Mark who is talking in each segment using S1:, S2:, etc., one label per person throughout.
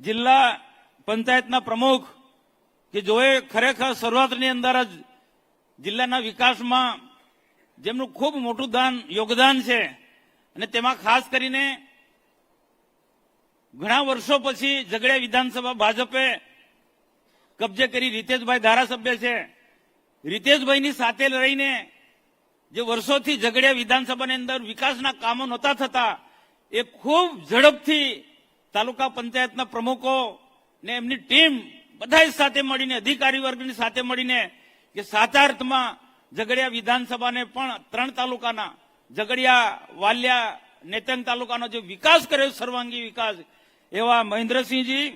S1: જિલ્લા પંચાયતના પ્રમુખ કે જોએ ખરેખર શરૂઆતની અંદર જ જિલ્લાના વિકાસમાં જેમનું ખૂબ મોટું યોગદાન છે અને તેમાં ખાસ કરીને ઘણા વર્ષો પછી ઝઘડિયા વિધાનસભા ભાજપે કબજે કરી રીતેશભાઈ ધારાસભ્ય છે. રીતેશભાઈની સાથે રહીને જે વર્ષોથી ઝઘડિયા વિધાનસભાની અંદર વિકાસના કામો નહોતા થતા એ ખૂબ ઝડપથી તાલુકા પંચાયતના પ્રમુખો ને એમની ટીમ બધા સાથે મળીને અધિકારી વર્ગની સાથે મળીને કે સાચા અર્થમાં ઝઘડિયા વિધાનસભાને પણ 3 તાલુકાના ઝઘડિયા, વાલિયા, નેત્રંગ તાલુકાનો જે વિકાસ કર્યો સર્વાંગી વિકાસ એવા મહેન્દ્રસિંહજી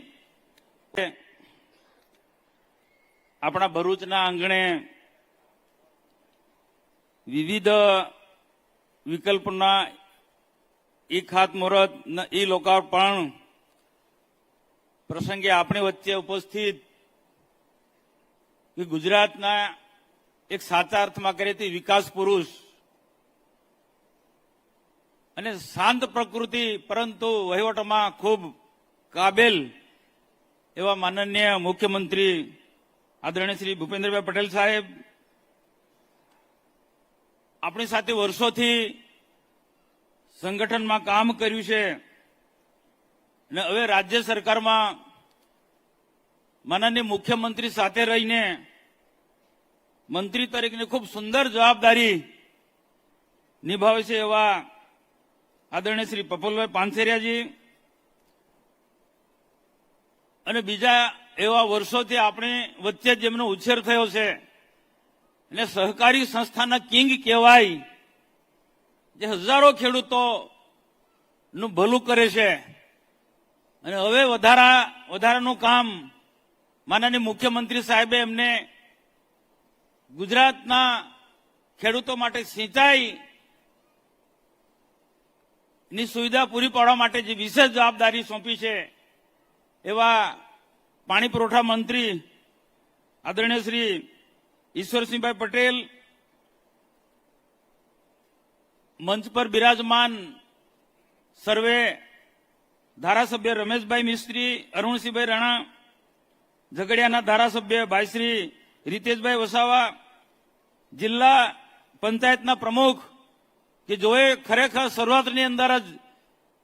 S1: આપણા ભરૂચના આંગણે વિવિધ વિકલ્પના ઈ ખાતમુહૂર્ત ઈ લોકાર્પણ પ્રસંગે આપણી વચ્ચે ઉપસ્થિત ગુજરાતના એક સાચા અર્થમાં કરીએ તો વિકાસ પુરુષ અને શાંત પ્રકૃતિ પરંતુ વહીવટમાં ખૂબ કાબેલ એવા માનનીય મુખ્યમંત્રી આદરણીય શ્રી ભૂપેન્દ્રભાઈ પટેલ સાહેબ આપણી સાથે વર્ષોથી સંગઠનમાં કામ કર્યું છે અને હવે રાજ્ય સરકારમાં માનનીય મુખ્યમંત્રી સાથે રહીને મંત્રી તરીકેની ખૂબ સુંદર જવાબદારી નિભાવે છે એવા આદરણીય શ્રી પ્રફુલ્લભાઈ પાનસેરિયાજી અને બીજા એવા વર્ષોથી આપણી વચ્ચે જેમનો ઉછેર થયો છે અને સહકારી સંસ્થાના કિંગ કહેવાય, જે હજારો ખેડૂતોનું ભલું કરે છે અને હવે વધારાનું કામ માનનીય મુખ્યમંત્રી સાહેબે એમને ગુજરાતના ખેડૂતો માટે સિંચાઈની સુવિધા પૂરી પાડવા માટે જે વિશેષ જવાબદારી સોંપી છે એવા પાણી પુરવઠા મંત્રી આદરણીય શ્રી ઈશ્વરસિંહભાઈ પટેલ, મંચ પર બિરાજમાન સર્વે ધારાસભ્ય રમેશભાઈ મિસ્ત્રી, અરુણસિંહભાઈ રાણા, ઝઘડિયાના ધારાસભ્ય ભાઈ શ્રી રીતેશભાઈ વસાવા, જિલ્લા પંચાયતના પ્રમુખ કે જોએ ખરેખર શરૂઆતની અંદર જ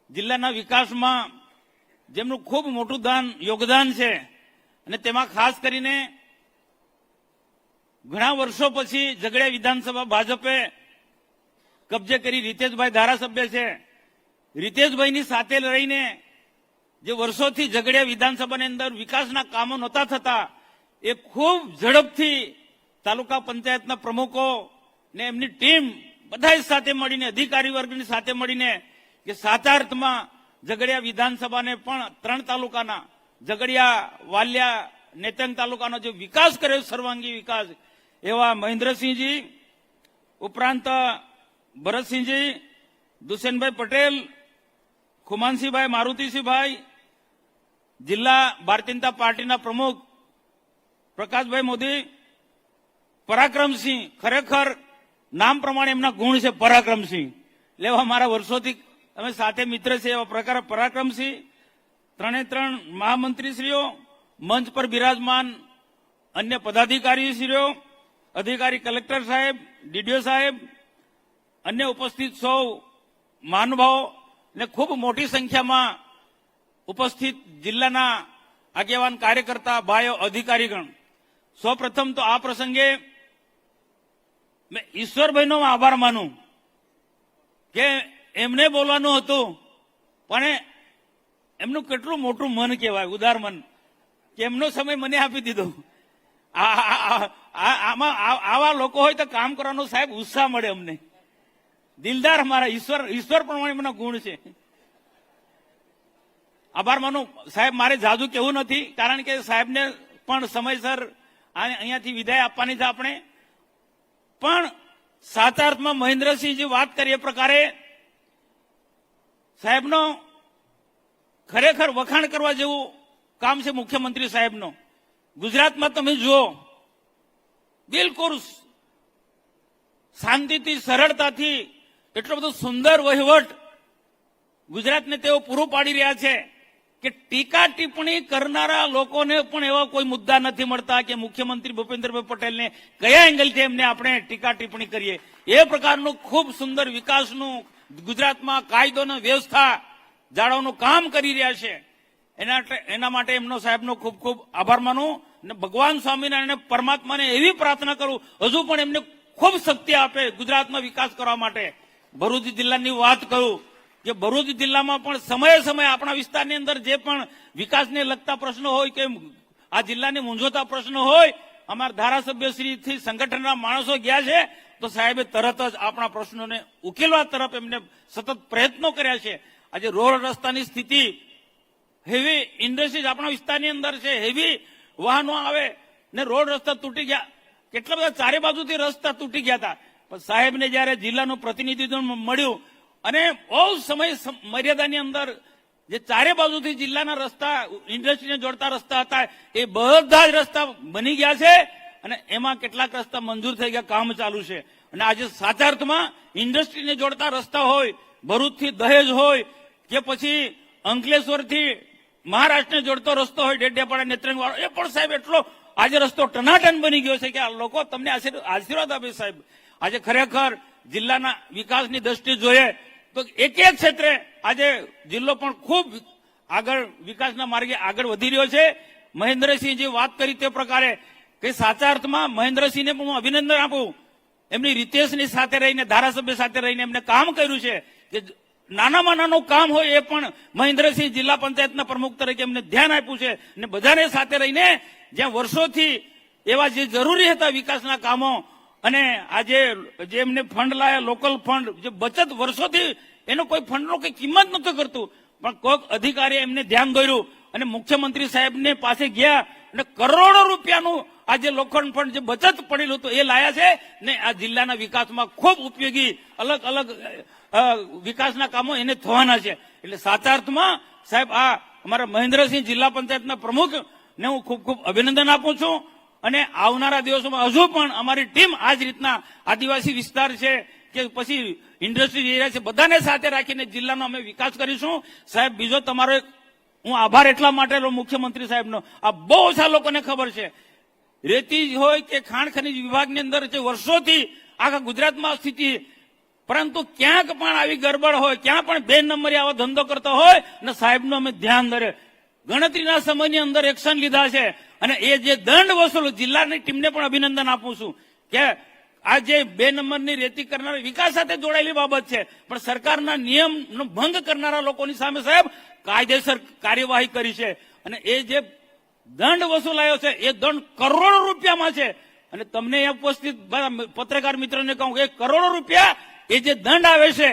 S1: જિલ્લાના વિકાસમાં જેમનું ખૂબ મોટું યોગદાન છે અને તેમાં ખાસ કરીને ઘણા વર્ષો પછી ઝઘડિયા વિધાનસભા ભાજપે કબજે કરી રીતેશભાઈ ધારાસભ્ય છે. રીતેશભાઈની સાથે રહીને જે વર્ષોથી ઝઘડિયા વિધાનસભાની અંદર વિકાસના કામો નહોતા થતા એ ખૂબ ઝડપથી તાલુકા પંચાયતના પ્રમુખો ને એમની ટીમ બધા સાથે મળીને અધિકારી વર્ગની સાથે મળીને કે સાચા અર્થમાં ઝઘડિયા વિધાનસભાને પણ 3 તાલુકાના ઝઘડિયા, વાલિયા, નેત્રંગ તાલુકાનો જે વિકાસ કર્યો સર્વાંગી વિકાસ એવા મહેન્દ્રસિંહજી ઉપરાંત ભરતસિંહજી, દુષ્યંતભાઈ પટેલ, ખુમાનસિંહભાઈ, મારુતિસિંહભાઈ, જિલ્લા ભારતીય જનતા પાર્ટીના પ્રમુખ પ્રકાશભાઈ મોદી, પરાક્રમસિંહ, ખરેખર નામ પ્રમાણે એમના ગુણ છે પરાક્રમસિંહ, લેવા મારા વર્ષોથી અમે સાથે મિત્ર છે એવા પ્રકાર પરાક્રમસિંહ, 3 મહામંત્રીશ્રીઓ, મંચ પર બિરાજમાન અન્ય પદાધિકારીશ્રીઓ, અધિકારી કલેક્ટર સાહેબ, ડીડીઓ સાહેબ, અન્ય ઉપસ્થિત સૌ મહાનુભાવો ને ખૂબ મોટી સંખ્યામાં ઉપસ્થિત જિલ્લાના આગેવાન કાર્યકર્તા ભાઈઓ, અધિકારીગણ, સૌપ્રથમ તો આ પ્રસંગે મેં ઈશ્વરભાઈનો આભાર માનું કે એમને બોલવાનું હતું પણ એમનું કેટલું મોટું મન કહેવાય, ઉદાર મન, કે એમનો સમય મને આપી દીધો. આમાં આવા લોકો હોય તો કામ કરવાનો સાહેબ ઉત્સાહ મળે અમને. દિલદાર અમારા ઈશ્વર પ્રમાણે એમના ગુણ છે. આભાર માનું સાહેબ. મારે જાજુ કહેવું નથી કારણ કે સાહેબને પણ સમયસર અહીંયાથી વિદાય આપવાની છે આપણે. પણ સાચા અર્થમાં મહેન્દ્રસિંહજી વાત કરી એ પ્રકારે સાહેબનો ખરેખર વખાણ કરવા જેવું કામ છે મુખ્યમંત્રી સાહેબનો. ગુજરાતમાં તમે જુઓ, બિલકુલ શાંતિથી, સરળતાથી એટલો બધો સુંદર વહીવટ ગુજરાતને તેઓ પૂરું પાડી રહ્યા છે કે ટીકા ટિપ્પણી કરનારા લોકોને પણ એવા કોઈ મુદ્દા નથી મળતા કે મુખ્યમંત્રી ભૂપેન્દ્રભાઈ પટેલને કયા એંગલથી એમને આપણે ટીકા ટિપ્પણી કરીએ. એ પ્રકારનું ખૂબ સુંદર વિકાસનું ગુજરાતમાં કાયદો અને વ્યવસ્થા જાળવવાનું કામ કરી રહ્યા છે. એના માટે એમનો સાહેબનો ખૂબ ખૂબ આભાર માનું અને ભગવાન સ્વામિનારાયણ પરમાત્માને એવી પ્રાર્થના કરું હજુ પણ એમને ખૂબ શક્તિ આપે ગુજરાતમાં વિકાસ કરવા માટે. ભરૂચ જિલ્લાની વાત કરું કે ભરૂચ જિલ્લામાં પણ સમયે સમયે આપણા વિસ્તારની અંદર જે પણ વિકાસને લગતા પ્રશ્નો હોય કે આ જિલ્લાને મૂંઝવતા પ્રશ્નો હોય, અમારા ધારાસભ્યશ્રીથી સંગઠનના માણસો ગયા છે તો સાહેબે તરત જ આપણા પ્રશ્નોને ઉકેલવા તરફ એમને સતત પ્રયત્નો કર્યા છે. આજે રોડ રસ્તાની સ્થિતિ, હેવી ઇન્ડસ્ટ્રીઝ આપણા વિસ્તારની અંદર છે, હેવી વાહનો આવે ને રોડ રસ્તા તૂટી ગયા, કેટલા બધા ચારે બાજુથી રસ્તા તૂટી ગયા હતા. પણ સાહેબને જયારે જિલ્લાનું પ્રતિનિધિત્વ મળ્યું અને બહુ સમય મર્યાદાની અંદર જે ચારે બાજુથી જિલ્લાના રસ્તા ઇન્ડસ્ટ્રીને જોડતા રસ્તા હતા એ બધા જ રસ્તા બની ગયા છે અને એમાં કેટલાક રસ્તા મંજૂર થઈ ગયા, કામ ચાલુ છે. અને આજે સાચા અર્થમાં ઇન્ડસ્ટ્રીને જોડતા રસ્તા હોય, ભરૂચથી દહેજ હોય કે પછી અંકલેશ્વરથી મહારાષ્ટ્રને જોડતો રસ્તો હોય, ડેડિયાપાડા નેત્રંગ વાળો, એ પણ સાહેબ એટલો આજે રસ્તો ટનાટન બની ગયો છે કે આ લોકો તમને આશીર્વાદ આપે. સાહેબ આજે ખરેખર જિલ્લાના વિકાસની દ્રષ્ટિએ જોઈએ તો એક એક ક્ષેત્રે આજે જિલ્લો પણ ખૂબ આગળ વિકાસના માર્ગે આગળ વધી રહ્યો છે. મહેન્દ્રસિંહ જે વાત કરી તે પ્રકારે કે સાચા અર્થમાં મહેન્દ્રસિંહને પણ હું અભિનંદન આપું. એમની રીતેશની સાથે રહીને, ધારાસભ્ય સાથે રહીને એમને કામ કર્યું છે કે નાનામાં નાનું કામ હોય એ પણ મહેન્દ્રસિંહ જિલ્લા પંચાયતના પ્રમુખ તરીકે એમને ધ્યાન આપ્યું છે અને બધાને સાથે રહીને જ્યાં વર્ષોથી એવા જે જરૂરી હતા વિકાસના કામો અને આજે જે એમને ફંડ લાયા, લોકલ ફંડ, જે બચત વર્ષોથી એનો કોઈ ફંડનો કોઈ કિંમત નહોતું કરતું, પણ કોઈક અધિકારી એમને ધ્યાન દોર્યું અને મુખ્યમંત્રી સાહેબને પાસે ગયા અને કરોડો રૂપિયાનું આ જે લોખંડ ફંડ જે બચત પડેલું હતું એ લાયા છે ને આ જિલ્લાના વિકાસમાં ખૂબ ઉપયોગી અલગ અલગ વિકાસના કામો એને થવાના છે. એટલે સાચા અર્થમાં સાહેબ આ અમારા મહેન્દ્રસિંહ જિલ્લા પંચાયતના પ્રમુખને હું ખૂબ ખૂબ અભિનંદન આપું છું. અને આવનારા દિવસોમાં હજુ પણ અમારી ટીમ આ જ રીતના આદિવાસી વિસ્તાર છે કે પછી ઇન્ડસ્ટ્રી એરિયા છે બધાને સાથે રાખીને જિલ્લાનો અમે વિકાસ કરીશું. સાહેબ બીજો તમારો હું આભાર એટલા માટે મુખ્યમંત્રી સાહેબનો, આ બહુ ઓછા લોકોને ખબર છે. રેતી હોય કે ખાણ ખનીજ વિભાગની અંદર જે વર્ષોથી આખા ગુજરાતમાં સ્થિતિ, પરંતુ ક્યાંક પણ આવી ગરબડ હોય, ક્યાં પણ બે નંબરે આવો ધંધો કરતો હોય અને સાહેબનું અમે ધ્યાન ધરે ગણતરીના સમયની અંદર એક્શન લીધા છે. અને એ જે દંડ વસૂલ, જિલ્લાની ટીમને પણ અભિનંદન આપું છું કે આ જે બે નંબરની રેતી કરનાર વિકાસ સાથે જોડાયેલી બાબત છે, પણ સરકારના નિયમનો ભંગ કરનારા લોકોની સામે સાહેબ કાયદેસર કાર્યવાહી કરી છે. અને એ જે દંડ વસૂલાયો છે એ દંડ કરોડો રૂપિયામાં છે. અને તમને ઉપસ્થિત પત્રકાર મિત્રોને કહું કે કરોડો રૂપિયા એ જે દંડ આવે છે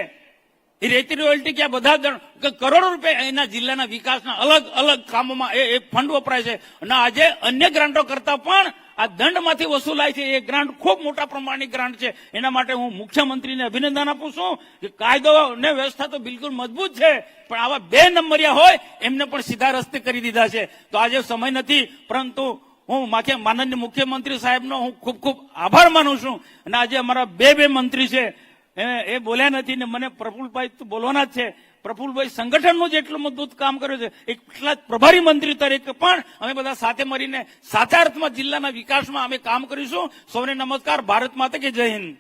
S1: એ રેતી રોયલ્ટી કે બધા દંડ કરોડો રૂપિયા એના જિલ્લાના વિકાસના અલગ અલગ કામોમાં એ ફંડ વપરાય છે. અને આજે અન્ય ગ્રાન્ટો કરતા પણ આ દંડમાંથી વસૂલાય છે એ ગ્રાન્ટ ખૂબ મોટા પ્રમાણની ગ્રાન્ટ છે. એના માટે હું મુખ્યમંત્રીને અભિનંદન આપું છું કે કાયદો ને વ્યવસ્થા તો બિલકુલ મજબૂત છે, પણ આવા બે નંબરિયા હોય એમને પણ સીધા રસ્તે કરી દીધા છે. તો આજે સમય નથી, પરંતુ હું માનનીય મુખ્યમંત્રી સાહેબનો હું ખૂબ ખૂબ આભાર માનું છું. અને આજે અમારા બે મંત્રી છે એ બોલ્યા નથી ને મને પ્રફુલભાઈ તો બોલવાના જ છે. પ્રફુલભાઈ સંગઠનનું જેટલું મજબૂત કામ કર્યું છે એટલા જ પ્રભારી મંત્રી તરીકે પણ અમે બધા સાથે મળીને સાચા અર્થમાં જિલ્લાના વિકાસમાં અમે કામ કરીશું. સૌને નમસ્કાર. ભારત માતા કે જય હિન્દ.